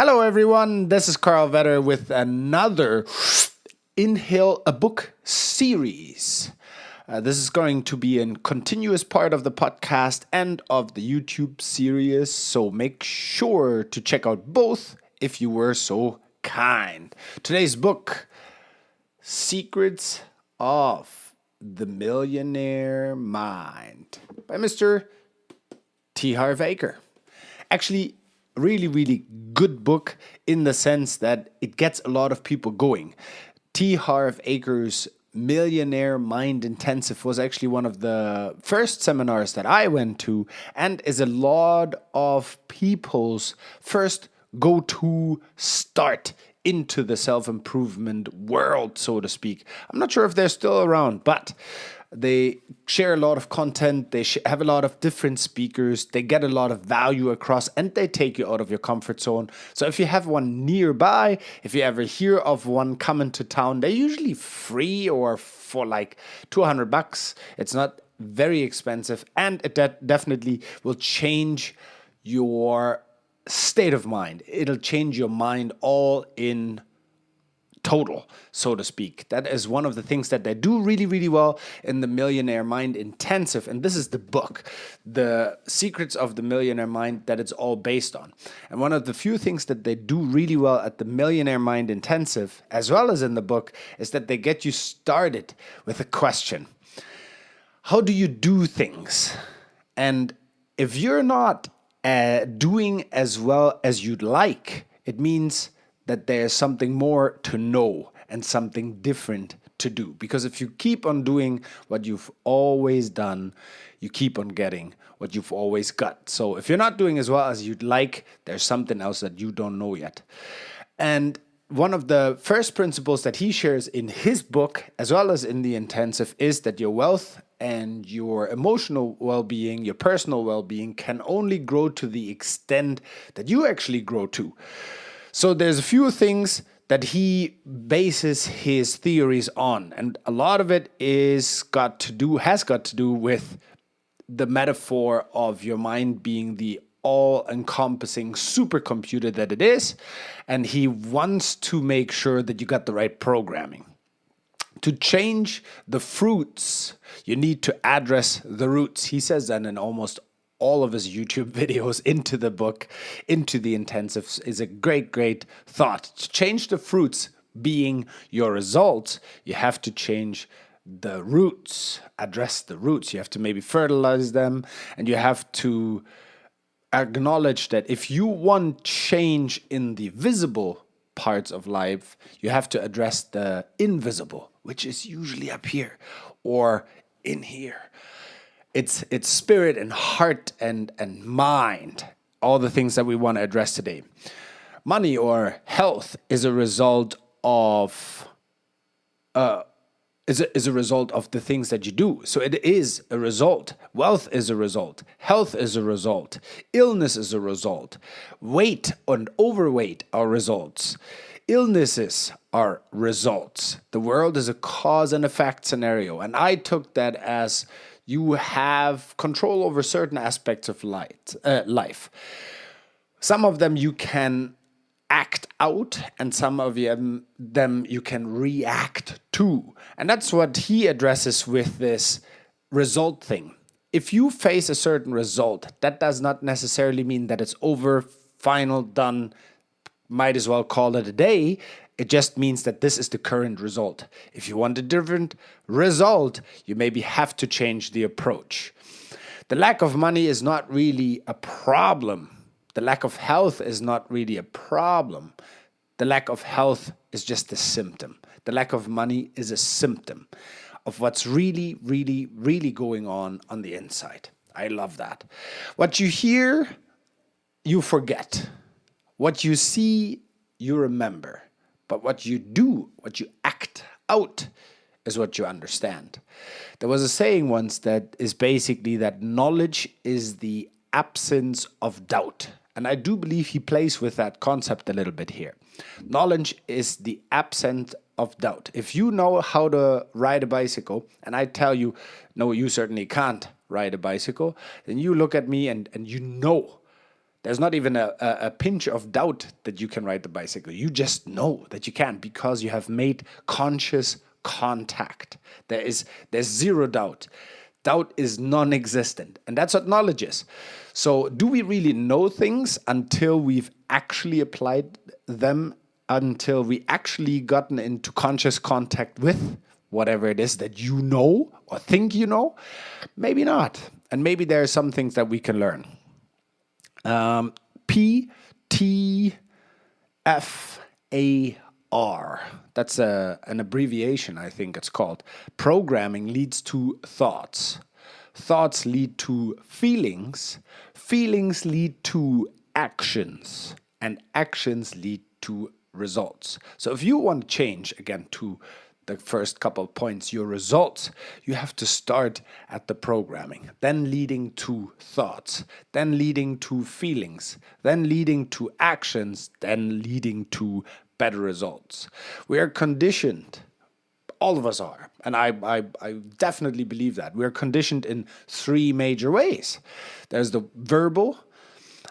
Hello, everyone. This is Harv Eker with another Inhale-a-book series. This is going to be a continuous part of the podcast and of the YouTube series, so make sure to check out both if you were so kind. Today's book, Secrets of the Millionaire Mind by Mr. Harv Eker. Actually, really good book in the sense that it gets a lot of people going. Harv Eker's Millionaire Mind Intensive was actually one of the first seminars that I went to and is a lot of people's first go-to start into the self-improvement world, so to speak. I'm not sure if they're still around, but they share a lot of content, they have a lot of different speakers, they get a lot of value across, and they take you out of your comfort zone. So if you have one nearby, if you ever hear of one coming to town, they're usually free or for like $200. It's not very expensive, and it definitely will change your state of mind. It'll change your mind all in total, so to speak. That is one of the things that they do really well in the Millionaire Mind Intensive. And this is the book, The Secrets of the Millionaire Mind, that it's all based on. And one of the few things that they do really well at the Millionaire Mind Intensive, as well as in the book, is that they get you started with a question. How do you do things? And if you're not doing as well as you'd like, it means that there's something more to know and something different to do. Because if you keep on doing what you've always done, you keep on getting what you've always got. So if you're not doing as well as you'd like, there's something else that you don't know yet. And one of the first principles that he shares in his book, as well as in the intensive, is that your wealth and your emotional well-being, your personal well-being, can only grow to the extent that you actually grow to. So there's a few things that he bases his theories on, and a lot of it has got to do with the metaphor of your mind being the all-encompassing supercomputer that it is, and he wants to make sure that you got the right programming. To change the fruits, you need to address the roots. He says that in almost all of his YouTube videos into the book, into the intensives, is a great thought. To change the fruits being your results, you have to change the roots, address the roots. You have to maybe fertilize them, and you have to acknowledge that if you want change in the visible parts of life, you have to address the invisible, which is usually up here or in here. It's spirit and heart and mind, all the things that we want to address today. Money or health is a result of is a result of the things that you do. So it is a result. Wealth is a result. Health is a result. Illness is a result. Weight and overweight are results. Illnesses are results. The world is a cause and effect scenario, and I took that as you have control over certain aspects of life. Some of them you can act out, and some of them you can react to. And that's what he addresses with this result thing. If you face a certain result, that does not necessarily mean that it's over, final, done, might as well call it a day. It just means that this is the current result. If you want a different result, you maybe have to change the approach. The lack of money is not really a problem. The lack of health is not really a problem. The lack of health is just a symptom. The lack of money is a symptom of what's really going on the inside. I love that. What you hear, you forget. What you see, you remember. But what you do, what you act out, is what you understand. There was a saying once that is basically that knowledge is the absence of doubt. And I do believe he plays with that concept a little bit here. Knowledge is the absence of doubt. If you know how to ride a bicycle, and I tell you, no, you certainly can't ride a bicycle, then you look at me and you know There's not even a pinch of doubt that you can ride the bicycle. You just know that you can because you have made conscious contact. There's zero doubt. Doubt is non-existent, and that's what knowledge is. So do we really know things until we've actually applied them, until we actually gotten into conscious contact with whatever it is that you know or think you know? Maybe not. And maybe there are some things that we can learn. PTFAR. That's an abbreviation, I think it's called. Programming leads to thoughts. Thoughts lead to feelings. Feelings lead to actions. And actions lead to results. So if you want to change, again, to the first couple of points, your results, you have to start at the programming, then leading to thoughts, then leading to feelings, then leading to actions, then leading to better results. We are conditioned, all of us are, and I definitely believe that. We are conditioned in three major ways. There's the verbal,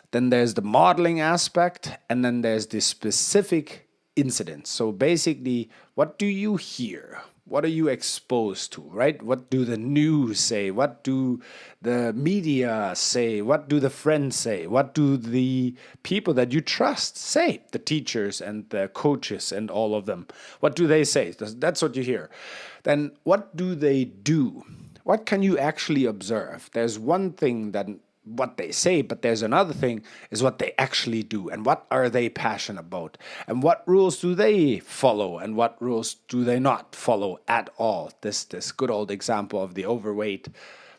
then there's the modeling aspect, and then there's the specific incidents. So basically, what do you hear? What are you exposed to, right? What do the news say? What do the media say? What do the friends say? What do the people that you trust say? The teachers and the coaches and all of them. What do they say? That's what you hear. Then what do they do? What can you actually observe? There's one thing that what they say, but there's another thing is what they actually do and what are they passionate about and what rules do they follow and what rules do they not follow at all. This good old example of the overweight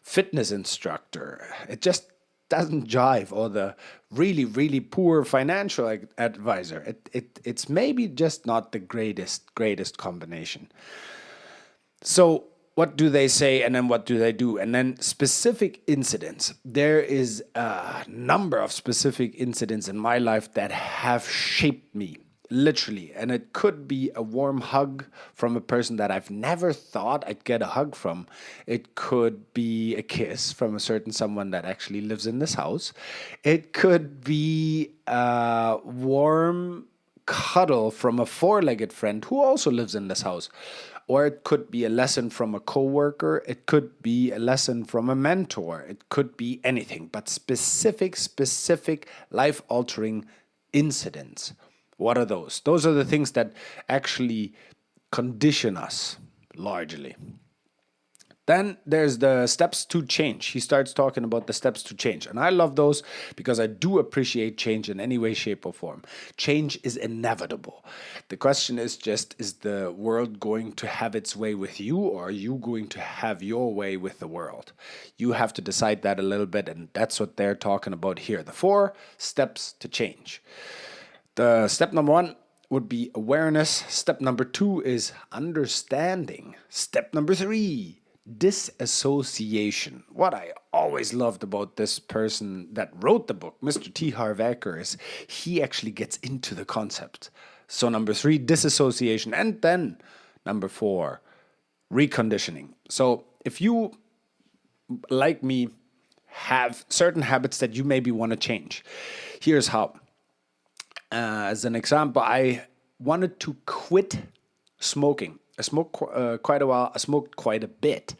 fitness instructor, it just doesn't jive, or the really, really poor financial advisor. It's maybe just not the greatest combination. So what do they say, and then what do they do? And then specific incidents. There is a number of specific incidents in my life that have shaped me, literally. And it could be a warm hug from a person that I've never thought I'd get a hug from. It could be a kiss from a certain someone that actually lives in this house. It could be a warm cuddle from a four-legged friend who also lives in this house. Or it could be a lesson from a coworker. It could be a lesson from a mentor. It could be anything, but specific life-altering incidents. What are those? Those are the things that actually condition us largely. Then there's the steps to change. He starts talking about the steps to change. And I love those because I do appreciate change in any way, shape, or form. Change is inevitable. The question is just, is the world going to have its way with you, or are you going to have your way with the world? You have to decide that a little bit, and that's what they're talking about here. The 4 steps to change. The step number 1 would be awareness. Step number 2 is understanding. Step number 3, disassociation. What I always loved about this person that wrote the book, Mr. Harv Eker, is he actually gets into the concept. So number 3, disassociation. And then number 4, reconditioning. So if you, like me, have certain habits that you maybe want to change, here's how. As an example, I wanted to quit smoking. I smoked quite a while. I smoked quite a bit.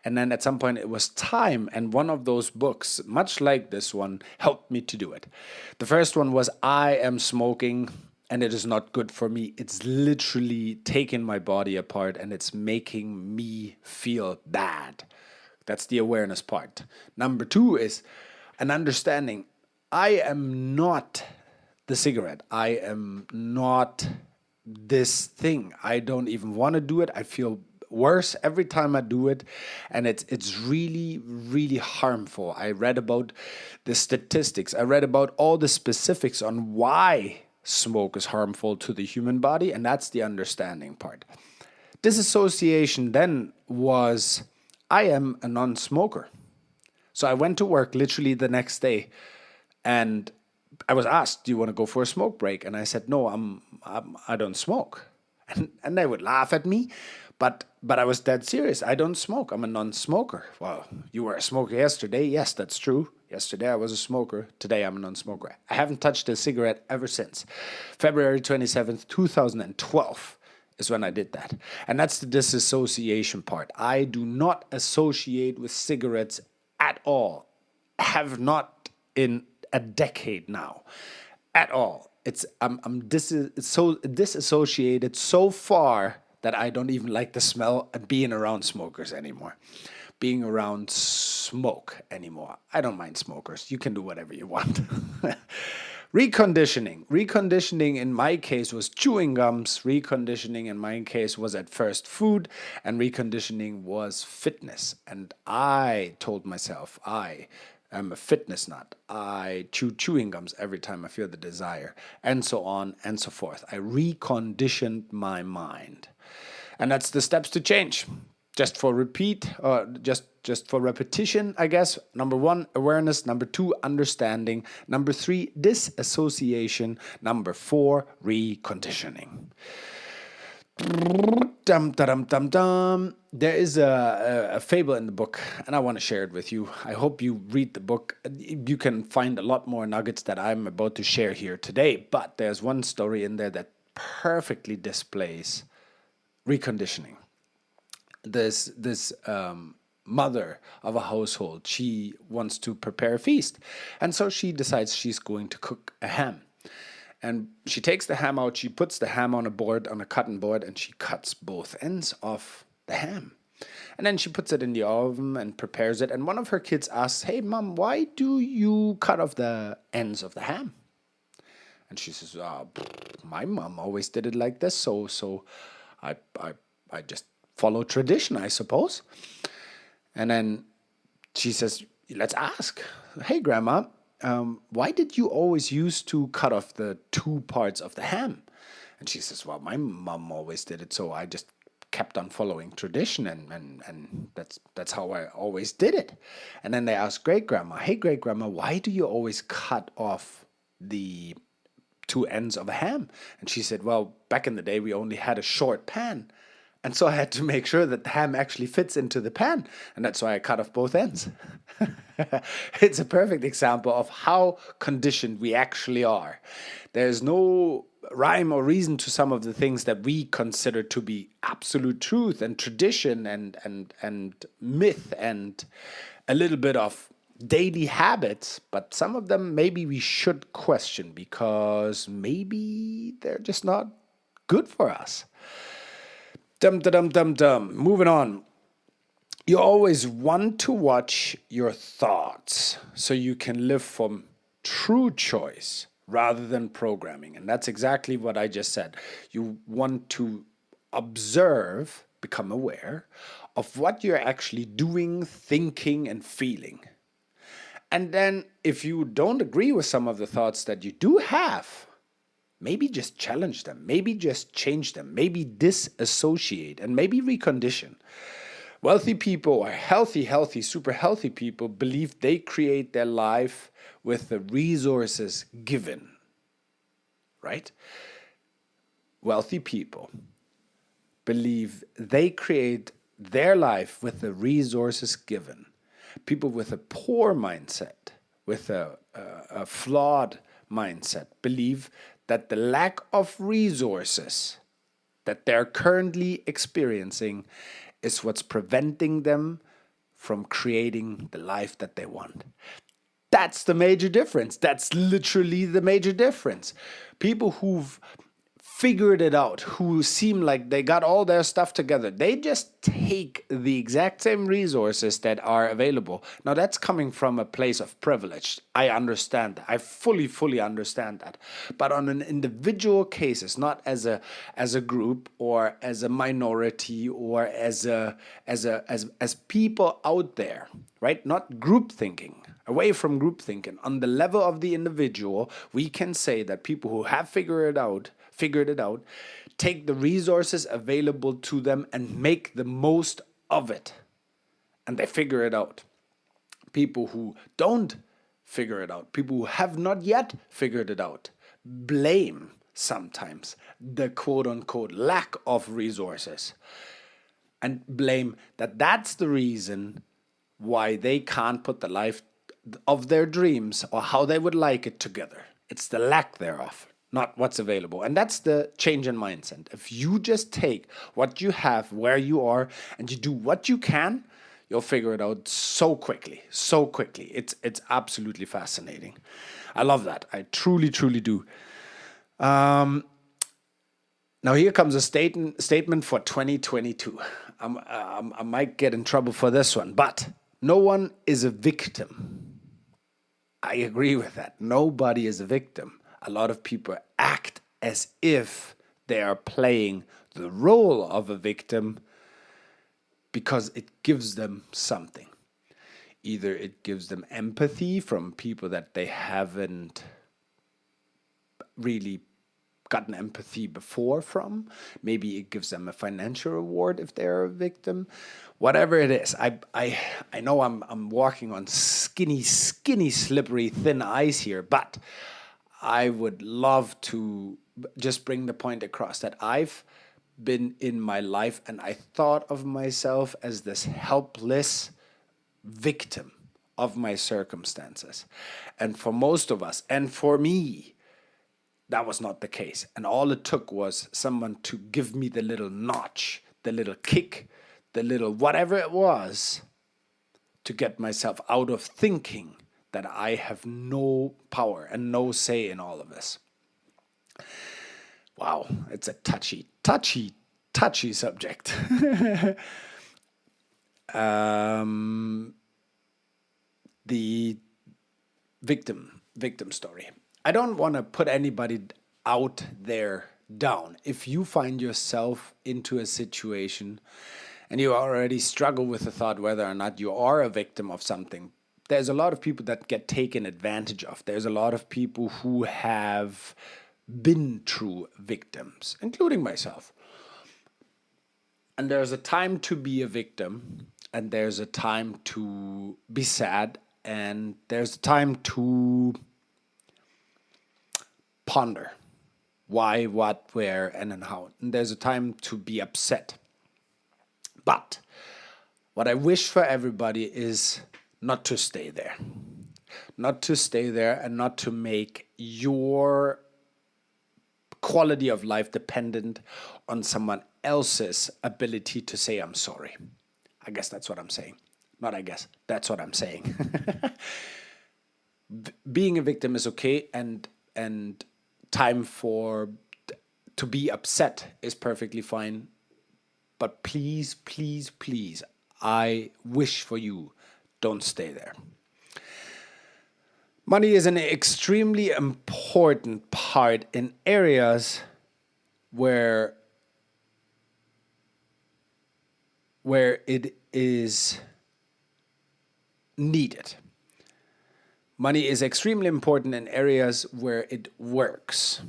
And then at some point it was time. And one of those books, much like this one, helped me to do it. The first one was I Am Smoking and It Is Not Good For Me. It's literally taking my body apart and it's making me feel bad. That's the awareness part. Number 2 is an understanding. I am not the cigarette. I am not this thing. I don't even want to do it. I feel worse every time I do it, and it's really, really harmful. I read about the statistics. I read about all the specifics on why smoke is harmful to the human body, and that's the understanding part. Disassociation then was I am a non-smoker. So I went to work literally the next day, and I was asked, do you want to go for a smoke break? And I said, no, I don't smoke. And they would laugh at me. But I was dead serious. I don't smoke. I'm a non-smoker. Well, you were a smoker yesterday. Yes, that's true. Yesterday I was a smoker. Today I'm a non-smoker. I haven't touched a cigarette ever since February 27th, 2012 is when I did that. And that's the disassociation part. I do not associate with cigarettes at all. Have not in a decade now. At all. I'm disassociated so far that I don't even like the smell of being around smokers anymore. Being around smoke anymore. I don't mind smokers. You can do whatever you want. Reconditioning. Reconditioning in my case was chewing gums. Reconditioning in my case was at first food. And reconditioning was fitness. And I told myself, I am a fitness nut. I chew chewing gums every time I feel the desire. And so on and so forth. I reconditioned my mind. And that's the steps to change. Just for repeat, or just for repetition, I guess. Number 1, awareness. Number 2, understanding. Number 3, disassociation. Number 4, reconditioning. Dum, dum, dum, dum. There is a fable in the book, and I want to share it with you. I hope you read the book. You can find a lot more nuggets that I'm about to share here today, but there's one story in there that perfectly displays reconditioning. This mother of a household, she wants to prepare a feast, and so she decides she's going to cook a ham. And she takes the ham out, she puts the ham on a cutting board, and she cuts both ends of the ham. And then she puts it in the oven and prepares it. And one of her kids asks, "Hey, Mom, why do you cut off the ends of the ham?" And she says, "My mom always did it like this, so I just follow tradition, I suppose." And then she says, "Let's ask. Hey, Grandma, why did you always used to cut off the 2 parts of the ham?" And she says, "Well, my mom always did it, so I just kept on following tradition, and that's how I always did it." And then they ask great grandma, "Hey, great grandma, why do you always cut off the 2 ends of a ham?" And she said, "Well, back in the day, we only had a short pan. And so I had to make sure that the ham actually fits into the pan. And that's why I cut off both ends." It's a perfect example of how conditioned we actually are. There's no rhyme or reason to some of the things that we consider to be absolute truth and tradition and myth and a little bit of daily habits, but some of them maybe we should question because maybe they're just not good for us. Moving on. You always want to watch your thoughts so you can live from true choice rather than programming. And that's exactly what I just said. You want to observe, become aware of what you're actually doing, thinking, and feeling. And then if you don't agree with some of the thoughts that you do have, maybe just challenge them, maybe just change them, maybe disassociate, and maybe recondition. Wealthy people or healthy, super healthy people believe they create their life with the resources given, right? Wealthy people believe they create their life with the resources given. People with a poor mindset, with a flawed mindset, believe that the lack of resources that they're currently experiencing is what's preventing them from creating the life that they want. That's the major difference. That's literally the major difference. People who've figured it out, who seem like they got all their stuff together, they just take the exact same resources that are available. Now that's coming from a place of privilege. I understand that. I fully understand that. But on an individual cases, not as a group or as a minority or as people out there, right? Not group thinking. Away from group thinking. On the level of the individual, we can say that people who have figured it out, take the resources available to them and make the most of it. And they figure it out. People who don't figure it out, people who have not yet figured it out, blame sometimes the quote unquote lack of resources. and blame that that's the reason why they can't put the life of their dreams or how they would like it together. It's the lack thereof, not what's available. And that's the change in mindset. If you just take what you have where you are and you do what you can, you'll figure it out so quickly, so quickly. It's absolutely fascinating. I love that. I truly, truly do. Now here comes a statement for 2022. I might get in trouble for this one, but no one is a victim. I agree with that. Nobody is a victim. A lot of people act as if they are playing the role of a victim because it gives them something. Either it gives them empathy from people that they haven't really gotten empathy before from. Maybe it gives them a financial reward if they're a victim. Whatever it is, I know I'm walking on skinny, slippery, thin ice here, but I would love to just bring the point across that I've been in my life and I thought of myself as this helpless victim of my circumstances. And for most of us, and for me, that was not the case. And all it took was someone to give me the little notch, the little kick, the little whatever it was to get myself out of thinking that I have no power and no say in all of this. Wow, it's a touchy subject. The victim story. I don't want to put anybody out there down. If you find yourself into a situation and you already struggle with the thought whether or not you are a victim of something, there's a lot of people that get taken advantage of. There's a lot of people who have been true victims, including myself. And there's a time to be a victim, and there's a time to be sad, and there's a time to ponder why, what, where, and how. And there's a time to be upset. But what I wish for everybody is not to stay there. Not to stay there and not to make your quality of life dependent on someone else's ability to say, I'm sorry. I guess that's what I'm saying. Not I guess. That's what I'm saying. Being a victim is okay, and time to be upset is perfectly fine. But please, please, please, I wish for you, don't stay there. Money is an extremely important part in areas where it is needed. Money is extremely important in areas where it works.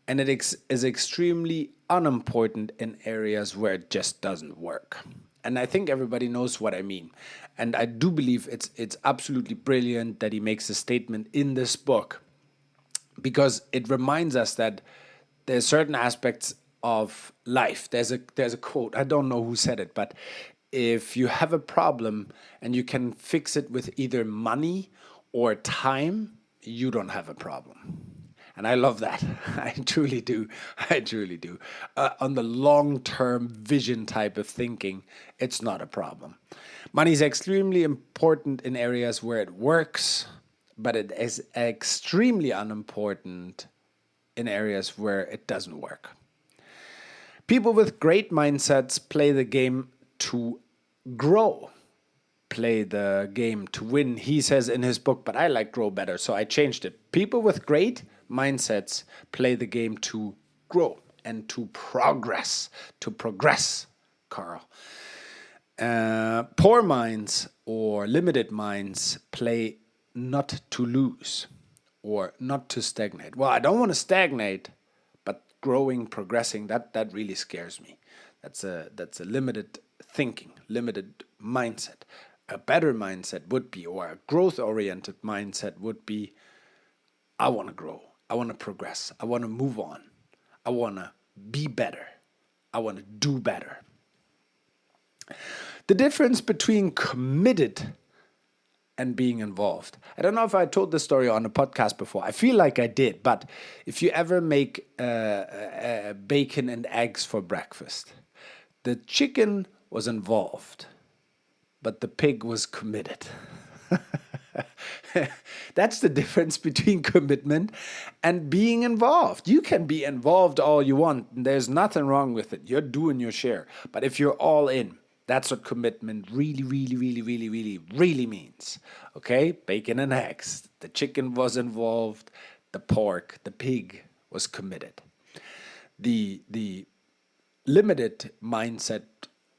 And it is extremely unimportant in areas where it just doesn't work. And I think everybody knows what I mean. And I do believe it's absolutely brilliant that he makes a statement in this book, because it reminds us that there's certain aspects of life. There's a quote, I don't know who said it, but if you have a problem and you can fix it with either money or time, you don't have a problem. And I love that. I truly do. I truly do. On the long-term vision type of thinking, it's not a problem. Money is extremely important in areas where it works, but it is extremely unimportant in areas where it doesn't work. People with great mindsets play the game to grow, play the game to win. He says in his book, but I like grow better, so I changed it. People with great mindsets play the game to grow and to progress, Carl. Poor minds or limited minds play not to lose or not to stagnate. Well, I don't want to stagnate, but growing, progressing, that really scares me. That's a limited thinking, limited mindset. A better mindset would be, or a growth-oriented mindset would be, I want to grow. I want to progress. I want to move on. I want to be better. I want to do better. The difference between committed and being involved. I don't know if I told this story on a podcast before. I feel like I did, but if you ever make bacon and eggs for breakfast, the chicken was involved, but the pig was committed. That's the difference between commitment and being involved. You can be involved all you want, and there's nothing wrong with it. You're doing your share. But if you're all in, that's what commitment really, really, really, really, really, really means. Okay? Bacon and eggs. The chicken was involved, the pork, the pig was committed. The limited mindset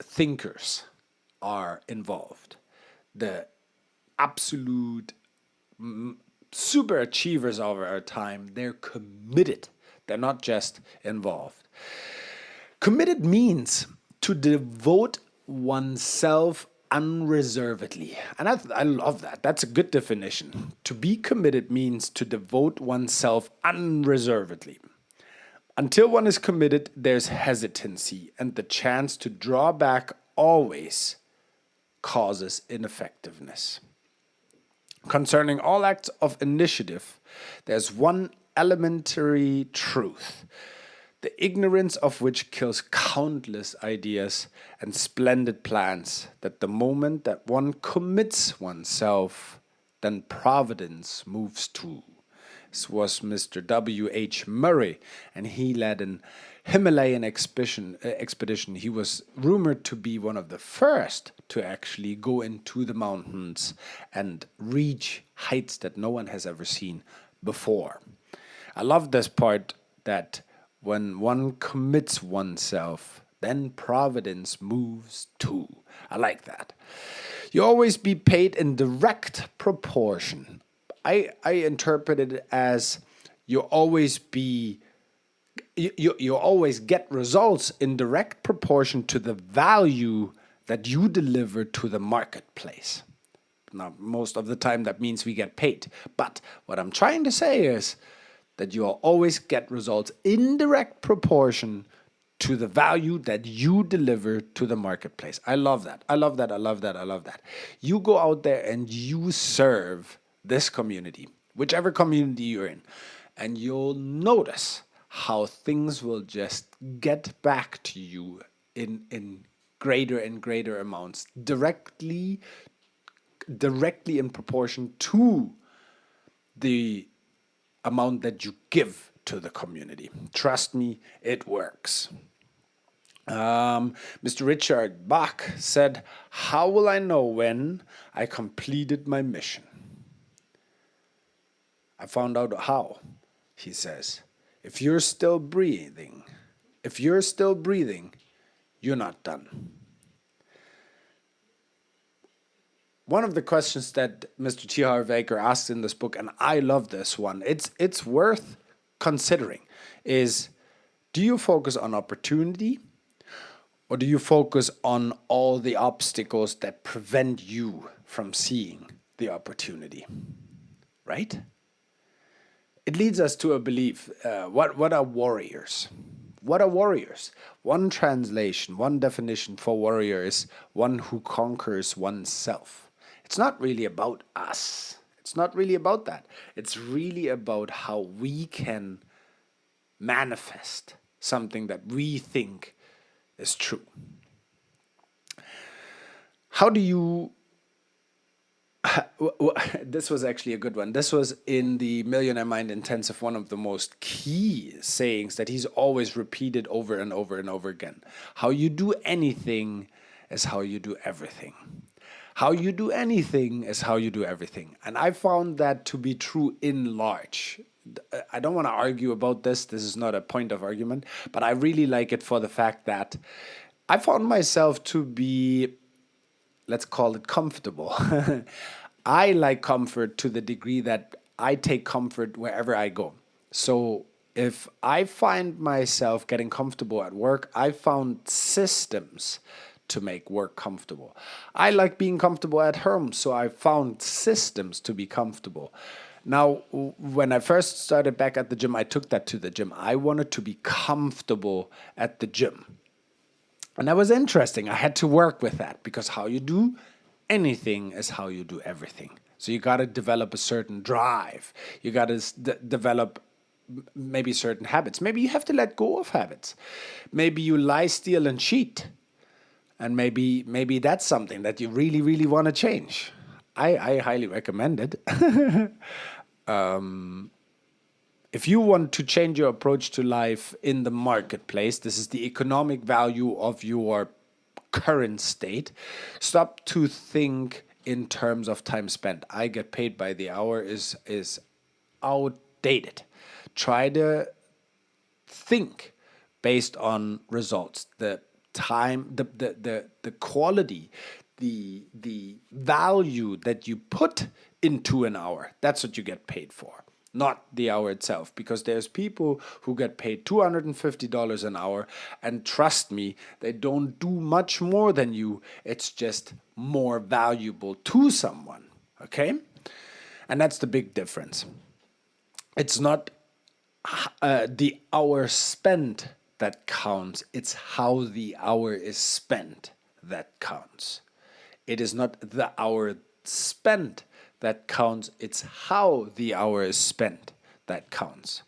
thinkers are involved. The absolute super achievers of our time, they're committed. They're not just involved. Committed means to devote oneself unreservedly. And I love that. That's a good definition. To be committed means to devote oneself unreservedly. Until one is committed, there's hesitancy, and the chance to draw back always causes ineffectiveness. Concerning all acts of initiative, there's one elementary truth, the ignorance of which kills countless ideas and splendid plans, that the moment that one commits oneself, then providence moves too. This was Mr. W.H. Murray, and he led an Himalayan expedition. He was rumored to be one of the first to actually go into the mountains and reach heights that no one has ever seen before. I love this part that when one commits oneself, then providence moves too. I like that. You always be paid in direct proportion. I interpret it as you always get results in direct proportion to the value that you deliver to the marketplace. Now, most of the time that means we get paid. But what I'm trying to say is that you'll always get results in direct proportion to the value that you deliver to the marketplace. I love that. I love that. I love that. I love that. You go out there and you serve this community, whichever community you're in, and you'll notice how things will just get back to you in greater and greater amounts, directly in proportion to the amount that you give to the community. Trust me, it works. Mr. Richard Bach said, "How will I know when I completed my mission?" I found out how. He says, if you're still breathing, you're not done. One of the questions that Mr. T. Harv Eker asks in this book, and I love this one, it's worth considering, is do you focus on opportunity or do you focus on all the obstacles that prevent you from seeing the opportunity? Right? It leads us to a belief. What are warriors? What are warriors? One translation, one definition for warrior is one who conquers oneself. It's not really about us. It's not really about that. It's really about how we can manifest something that we think is true. How do you... This was actually a good one. This was in the Millionaire Mind Intensive, one of the most key sayings that he's always repeated over and over and over again. How you do anything is how you do everything. How you do anything is how you do everything. And I found that to be true in large. I don't want to argue about this. This is not a point of argument. But I really like it for the fact that I found myself to be, let's call it, comfortable. I like comfort to the degree that I take comfort wherever I go. So if I find myself getting comfortable at work, I found systems to make work comfortable. I like being comfortable at home, so I found systems to be comfortable. Now, when I first started back at the gym, I took that to the gym. I wanted to be comfortable at the gym. And that was interesting. I had to work with that because how you do anything is how you do everything. So you got to develop a certain drive. You got to develop maybe certain habits. Maybe you have to let go of habits. Maybe you lie, steal, and cheat. And maybe that's something that you really, really want to change. I highly recommend it. If you want to change your approach to life in the marketplace, this is the economic value of your current state. Stop to think in terms of time spent. I get paid by the hour is outdated. Try to think based on results. The time, the quality, the value that you put into an hour. That's what you get paid for, not the hour itself. Because there's people who get paid $250 an hour, and trust me, they don't do much more than you. It's just more valuable to someone. Okay? And that's the big difference. It's not the hour spent that counts. It's how the hour is spent that counts. It is not the hour spent that counts. It's how the hour is spent that counts.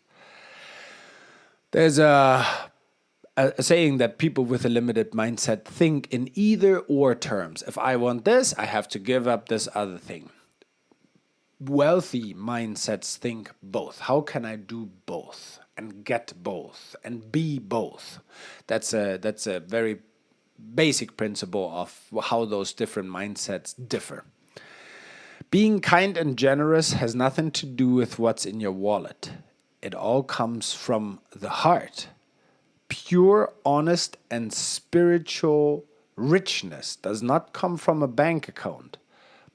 There's a saying that people with a limited mindset think in either or terms. If I want this, I have to give up this other thing. Wealthy mindsets think both. How can I do both and get both and be both? That's a very basic principle of how those different mindsets differ. Being kind and generous has nothing to do with what's in your wallet. It all comes from the heart. Pure, honest, and spiritual richness does not come from a bank account,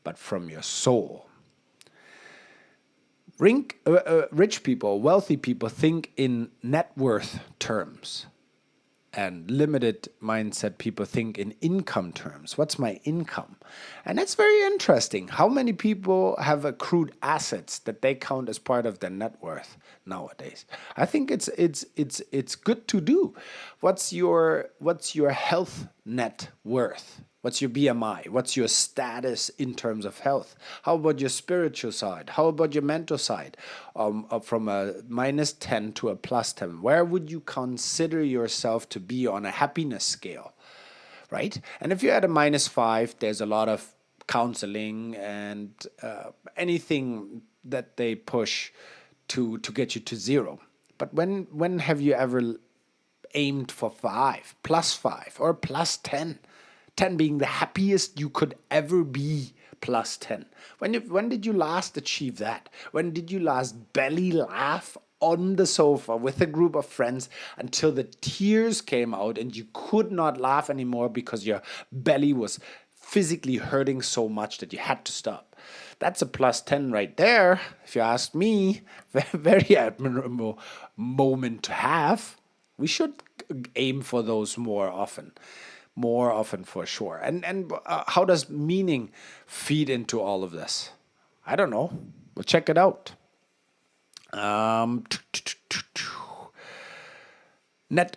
but from your soul. Rich people, wealthy people think in net worth terms, and limited mindset people think in income terms. What's my income? And that's very interesting. How many people have accrued assets that they count as part of their net worth nowadays? I think it's good to do. What's your health net worth? What's your BMI? What's your status in terms of health? How about your spiritual side? How about your mental side? From a -10 to a +10, where would you consider yourself to be on a happiness scale, right? And if you're at a -5, there's a lot of counseling and anything that they push to get you to 0. But when have you ever aimed for 5, +5, or +10? 10 being the happiest you could ever be, +10. When did you last achieve that? When did you last belly laugh on the sofa with a group of friends until the tears came out and you could not laugh anymore because your belly was physically hurting so much that you had to stop? That's a +10 right there, if you ask me. Very admirable moment to have. We should aim for those more often. More often, for sure. And how does meaning feed into all of this? I don't know. We'll check it out. Net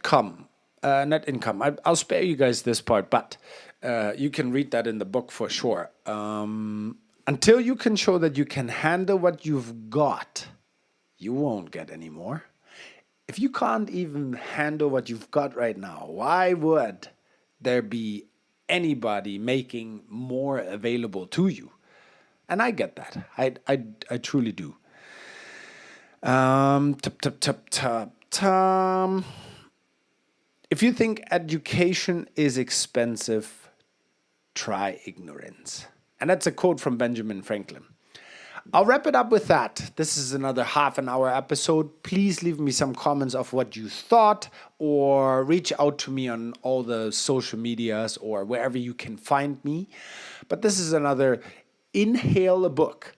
income. I'll spare you guys this part, but you can read that in the book for sure. Until you can show that you can handle what you've got, you won't get any more. If you can't even handle what you've got right now, why would there be anybody making more available to you? And I get that. I truly do. If you think education is expensive, try ignorance. And that's a quote from Benjamin Franklin. I'll wrap it up with that. This is another half an hour episode. Please leave me some comments of what you thought, or reach out to me on all the social medias or wherever you can find me. But this is another Inhale a Book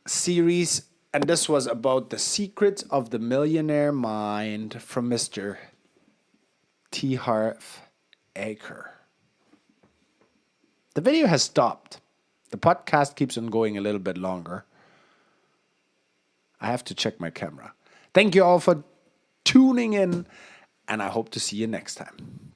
series, and this was about the secrets of the millionaire mind from Mr. Harv Eker. The video has stopped. The podcast keeps on going a little bit longer. I have to check my camera. Thank you all for tuning in, and I hope to see you next time.